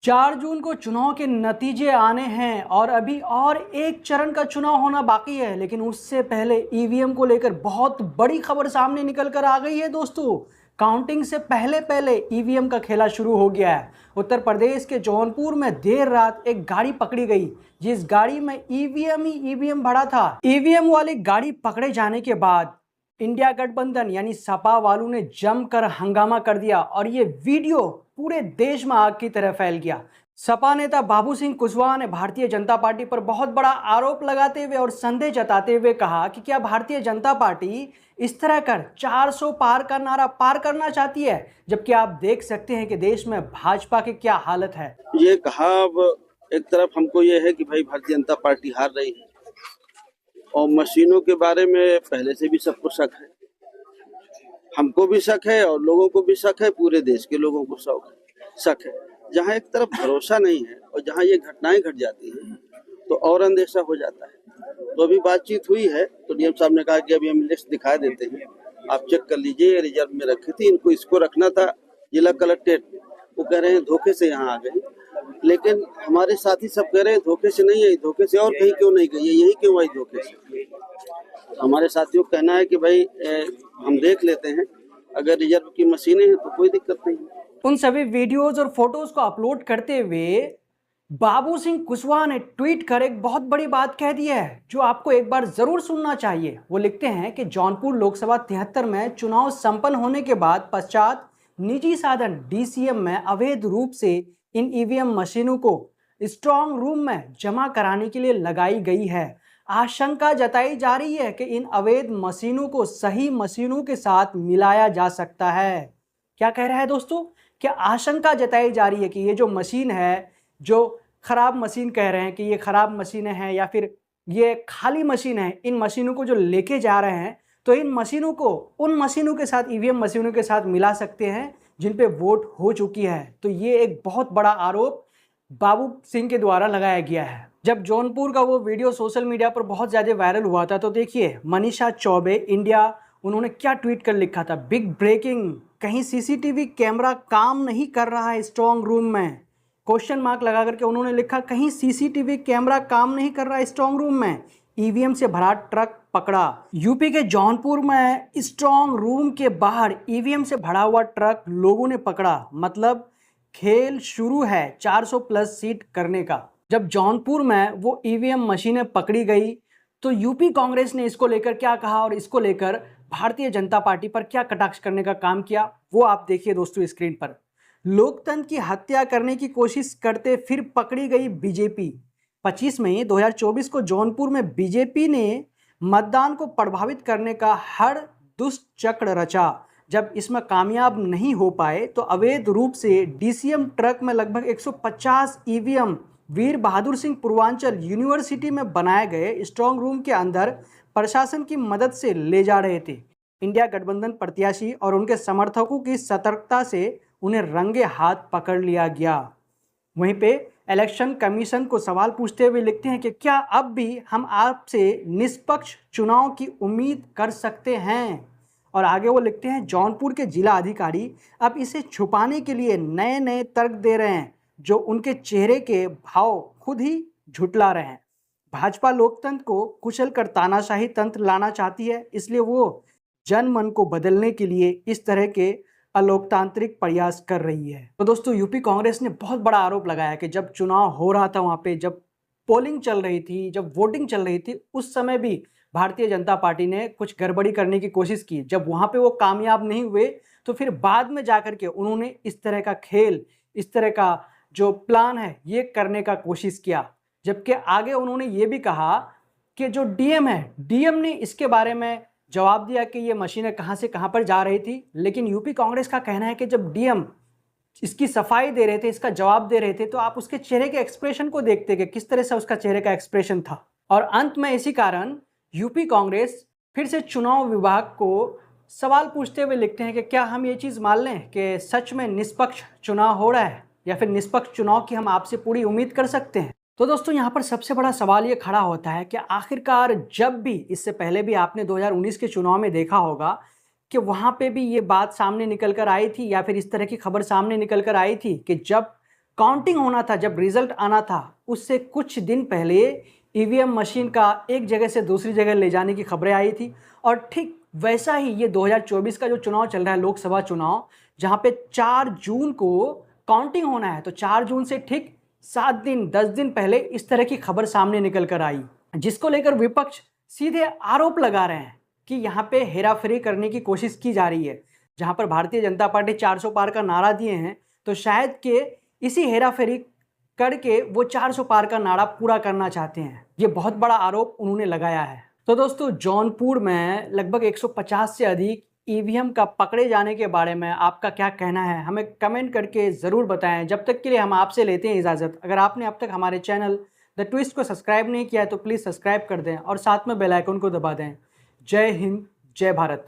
4 जून को चुनाव के नतीजे आने हैं और अभी और एक चरण का चुनाव होना बाकी है, लेकिन उससे पहले ईवीएम को लेकर बहुत बड़ी खबर सामने निकल कर आ गई है दोस्तों। काउंटिंग से पहले पहले ईवीएम का खेला शुरू हो गया है। उत्तर प्रदेश के जौनपुर में देर रात एक गाड़ी पकड़ी गई, जिस गाड़ी में ईवीएम ही ईवीएम भरा था। ईवीएम वाली गाड़ी पकड़े जाने के बाद इंडिया गठबंधन यानी सपा वालों ने जमकर हंगामा कर दिया और ये वीडियो पूरे देश में आग की तरह फैल गया। सपा नेता बाबू सिंह कुशवाहा ने भारतीय जनता पार्टी पर बहुत बड़ा आरोप लगाते हुए और संदेह जताते हुए कहा कि क्या भारतीय जनता पार्टी इस तरह कर 400 पार का नारा पार करना चाहती है, जबकि आप देख सकते हैं कि देश में भाजपा की क्या हालत है। ये कहा अब एक तरफ हमको ये है कि भाई भारतीय जनता पार्टी हार रही है और मशीनों के बारे में पहले से भी सबको शक है, हमको भी शक है और लोगों को भी शक है, पूरे देश के लोगों को शक है। जहाँ एक तरफ भरोसा नहीं है और जहाँ ये घटनाएं घट जाती हैं तो और अंदेशा हो जाता है। तो अभी बातचीत हुई है तो डीएम साहब ने कहा कि अभी हम लिस्ट दिखा देते हैं, आप चेक कर लीजिए। रिजर्व में रखी थी, इनको इसको रखना था जिला कलेक्ट्रेट में, वो कह रहे हैं धोखे से यहाँ आ गए। लेकिन हमारे साथी सब कह रहे हैं धोखे से नहीं आई, धोखे से और कहीं क्यों नहीं गई, यही क्यों आई धोखे से। हमारे साथियों का कहना है कि भाई हम देख लेते हैं, अगर रिजर्व की मशीनें हैं तो कोई दिक्कत नहीं। उन सभी वीडियोज और फोटोज को अपलोड करते हुए बाबू सिंह कुशवाहा ने ट्वीट कर एक बहुत बड़ी बात कह दी है, जो आपको एक बार जरूर सुनना चाहिए। वो लिखते हैं कि जौनपुर लोकसभा 73 में चुनाव संपन्न होने के बाद पश्चात निजी साधन डीसीएम में अवैध रूप से इन ईवीएम मशीनों को स्ट्रांग रूम में जमा कराने के लिए लगाई गई है। आशंका जताई जा रही है कि इन अवैध मशीनों को सही मशीनों के साथ मिलाया जा सकता है। क्या कह रहा है दोस्तों? क्या आशंका जताई जा रही है कि ये जो मशीन है, जो खराब मशीन कह रहे हैं कि ये खराब मशीनें हैं या फिर ये खाली मशीन है, इन मशीनों को जो लेके जा रहे हैं तो इन मशीनों को उन मशीनों के साथ, ईवीएम मशीनों के साथ मिला सकते हैं जिन पे वोट हो चुकी है। तो ये एक बहुत बड़ा आरोप बाबू सिंह के द्वारा लगाया गया है। जब जौनपुर का वो वीडियो सोशल मीडिया पर बहुत ज़्यादा वायरल हुआ था तो देखिए मनीषा चौबे इंडिया, उन्होंने क्या ट्वीट कर लिखा था, बिग ब्रेकिंग, कहीं सीसीटीवी कैमरा काम नहीं कर रहा है स्ट्रांग रूम में, क्वेश्चन मार्क लगा करके उन्होंने लिखा कहीं सीसीटीवी कैमरा काम नहीं कर रहा है स्ट्रांग रूम में, ईवीएम से भरा ट्रक पकड़ा। यूपी के जौनपुर में स्ट्रांग रूम के बाहर ईवीएम से भरा हुआ ट्रक लोगों ने पकड़ा, मतलब खेल शुरू है 400 प्लस सीट करने का। जब जौनपुर में वो ईवीएम मशीनें पकड़ी गई तो यूपी कांग्रेस ने इसको लेकर क्या कहा और इसको लेकर भारतीय जनता पार्टी पर क्या कटाक्ष करने का काम किया, वो आप देखिए दोस्तों स्क्रीन पर। लोकतंत्र की हत्या करने की कोशिश करते फिर पकड़ी गई बीजेपी। 25 मई 2024 को जौनपुर में बीजेपी ने मतदान को प्रभावित करने का हर दुष्ट चक्र रचा। जब इसमें कामयाब नहीं हो पाए तो अवैध रूप से डीसीएम ट्रक में लगभग 150 ईवीएम वीर बहादुर सिंह पूर्वांचल यूनिवर्सिटी में बनाए गए स्ट्रांग रूम के अंदर प्रशासन की मदद से ले जा रहे थे। इंडिया गठबंधन प्रत्याशी और उनके समर्थकों की सतर्कता से उन्हें रंगे हाथ पकड़ लिया गया। वहीं पे इलेक्शन कमीशन को सवाल पूछते हुए लिखते हैं कि क्या अब भी हम आपसे निष्पक्ष चुनाव की उम्मीद कर सकते हैं। और आगे वो लिखते हैं जौनपुर के जिला अधिकारी अब इसे छुपाने के लिए नए नए तर्क दे रहे हैं, जो उनके चेहरे के भाव खुद ही झुटला रहे हैं। भाजपा लोकतंत्र को कुचल कर तानाशाही तंत्र लाना चाहती है, इसलिए वो जनमन को बदलने के लिए इस तरह के अलोकतांत्रिक प्रयास कर रही है। तो दोस्तों यूपी कांग्रेस ने बहुत बड़ा आरोप लगाया कि जब चुनाव हो रहा था, वहाँ पे जब पोलिंग चल रही थी, जब वोटिंग चल रही थी, उस समय भी भारतीय जनता पार्टी ने कुछ गड़बड़ी करने की कोशिश की। जब वहाँ पे वो कामयाब नहीं हुए तो फिर बाद में जाकर के उन्होंने इस तरह का खेल, इस तरह का जो प्लान है ये करने का कोशिश किया। जबकि आगे उन्होंने ये भी कहा कि जो डीएम है, डीएम ने इसके बारे में जवाब दिया कि ये मशीनें कहाँ से कहाँ पर जा रही थी। लेकिन यूपी कांग्रेस का कहना है कि जब डीएम इसकी सफाई दे रहे थे, इसका जवाब दे रहे थे, तो आप उसके चेहरे के एक्सप्रेशन को देखते कि किस तरह से उसका चेहरे का एक्सप्रेशन था। और अंत में इसी कारण यूपी कांग्रेस फिर से चुनाव विभाग को सवाल पूछते हुए लिखते हैं कि क्या हम ये चीज़ मान लें कि सच में निष्पक्ष चुनाव हो रहा है, या फिर निष्पक्ष चुनाव की हम आपसे पूरी उम्मीद कर सकते हैं। तो दोस्तों यहाँ पर सबसे बड़ा सवाल ये खड़ा होता है कि आखिरकार जब भी, इससे पहले भी आपने 2019 के चुनाव में देखा होगा कि वहाँ पे भी ये बात सामने निकल कर आई थी, या फिर इस तरह की खबर सामने निकल कर आई थी कि जब काउंटिंग होना था, जब रिजल्ट आना था, उससे कुछ दिन पहले ईवीएम मशीन का एक जगह से दूसरी जगह ले जाने की खबरें आई थी। और ठीक वैसा ही ये 2024 का जो चुनाव चल रहा है, लोकसभा चुनाव, जहां पे 4 जून को काउंटिंग होना है, तो 4 जून से ठीक 7 दिन 10 दिन पहले इस तरह की खबर सामने निकल कर आई, जिसको लेकर विपक्ष सीधे आरोप लगा रहे हैं कि यहाँ पे हेराफेरी करने की कोशिश की जा रही है। जहां पर भारतीय जनता पार्टी 400 पार का नारा दिए हैं, तो शायद के इसी हेराफेरी करके वो 400 पार का नारा पूरा करना चाहते हैं। ये बहुत बड़ा आरोप उन्होंने लगाया है। तो दोस्तों, जौनपुर में लगभग 150 से अधिक ईवीएम का पकड़े जाने के बारे में आपका क्या कहना है, हमें कमेंट करके ज़रूर बताएं। जब तक के लिए हम आपसे लेते हैं इजाज़त। अगर आपने अब तक हमारे चैनल द ट्विस्ट को सब्सक्राइब नहीं किया है तो प्लीज़ सब्सक्राइब कर दें और साथ में बेल आइकन को दबा दें। जय हिंद, जय भारत।